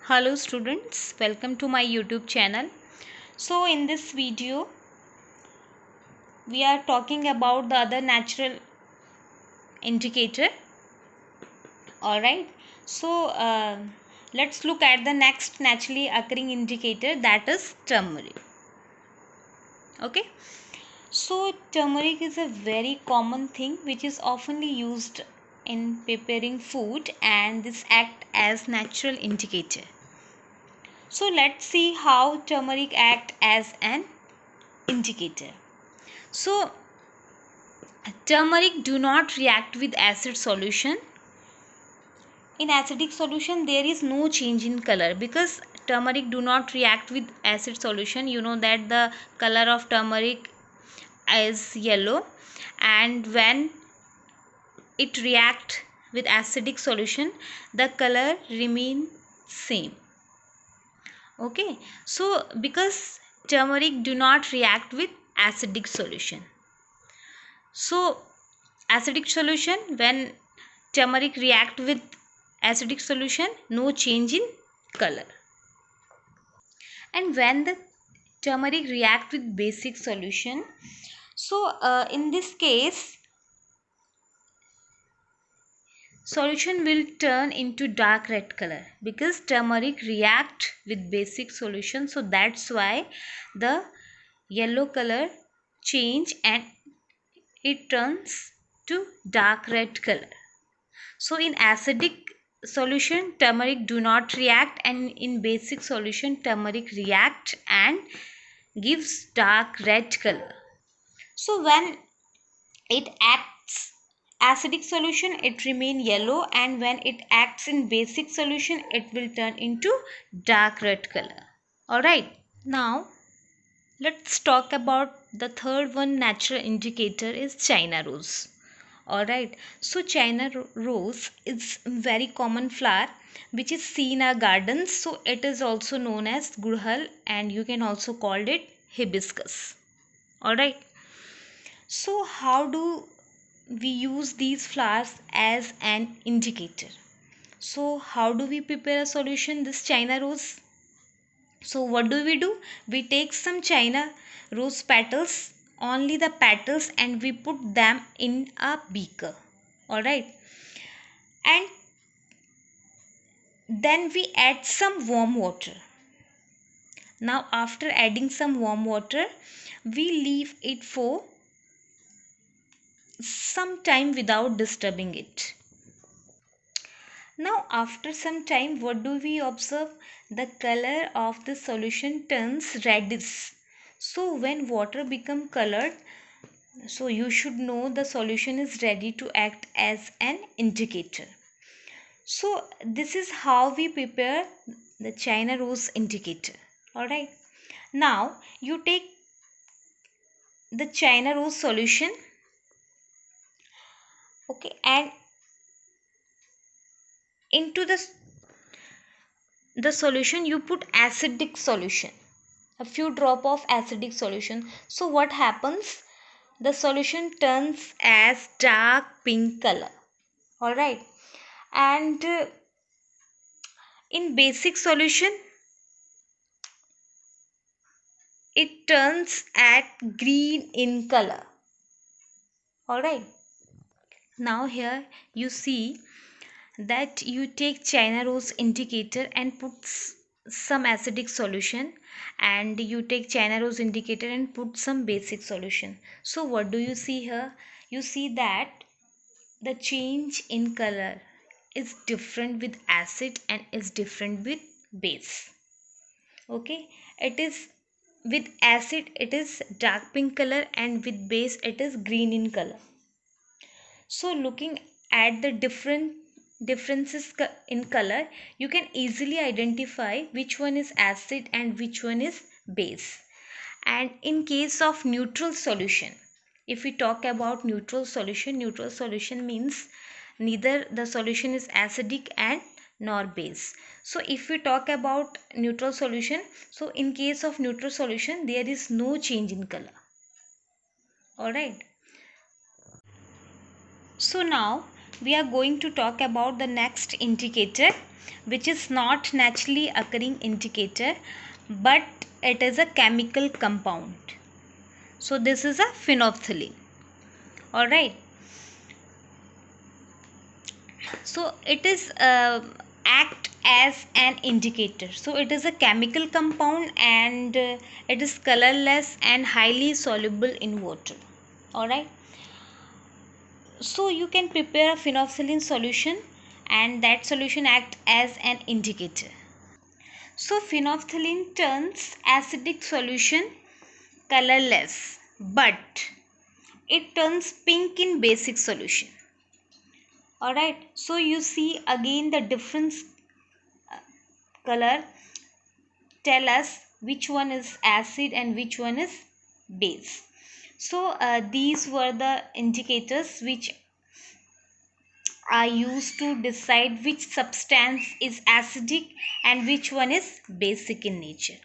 Hello students, welcome to my YouTube channel. So in this video we are talking about the other natural indicator. Alright, so let's look at the next naturally occurring indicator, that is turmeric. Okay, so turmeric is a very common thing which is oftenly used in preparing food, and this act as natural indicator. So let's see how turmeric act as an indicator. So turmeric do not react with acid solution. In acidic solution there is no change in color because turmeric do not react with acid solution. You know that the color of turmeric is yellow, and when it react with acidic solution the color remain same. Okay, so because turmeric do not react with acidic solution, so acidic solution, when turmeric react with acidic solution, no change in color. And when the turmeric react with basic solution, so in this case solution will turn into dark red color because turmeric react with basic solution, so that's why the yellow color change and it turns to dark red color. So in acidic solution turmeric do not react, and in basic solution turmeric react and gives dark red color. So when it acts acidic solution it remain yellow, and when it acts in basic solution it will turn into dark red color. Alright, now let's talk about the third one natural indicator is China rose. Alright, so China rose is very common flower which is seen in our gardens. So it is also known as gurhal, and you can also call it hibiscus. Alright, so how do we use these flowers as an indicator? So how do we prepare a solution this China rose? So what do? We take some China rose petals, only the petals, and we put them in a beaker. Alright. And then we add some warm water. Now after adding some warm water, we leave it for some time without disturbing it. Now after some time, what do we observe? The color of the solution turns reddish. So when water become colored, so you should know the solution is ready to act as an indicator. So this is how we prepare the China rose indicator. Alright. Now you take the China rose solution, okay, and into the solution you put acidic solution, a few drop of acidic solution. So what happens? The solution turns as dark pink color. Alright, and in basic solution it turns at green in color. Alright, now here you see that you take China rose indicator and put some acidic solution, and you take China rose indicator and put some basic solution. So what do you see here? You see that the change in color is different with acid and is different with base. Okay, it is with acid it is dark pink color, and with base it is green in color. So looking at the differences in color, you can easily identify which one is acid and which one is base. And in case of neutral solution, if we talk about neutral solution means neither the solution is acidic and nor base. So if we talk about neutral solution, so in case of neutral solution there is no change in color. Alright. So now we are going to talk about the next indicator, which is not naturally occurring indicator, but it is a chemical compound. So this is a phenolphthalein. All right. So it is act as an indicator. So it is a chemical compound, and it is colorless and highly soluble in water. All right. So you can prepare a phenolphthalein solution, and that solution act as an indicator. So phenolphthalein turns acidic solution colorless, but it turns pink in basic solution. Alright, so you see again the difference color tell us which one is acid and which one is base. So these were the indicators which are used to decide which substance is acidic and which one is basic in nature.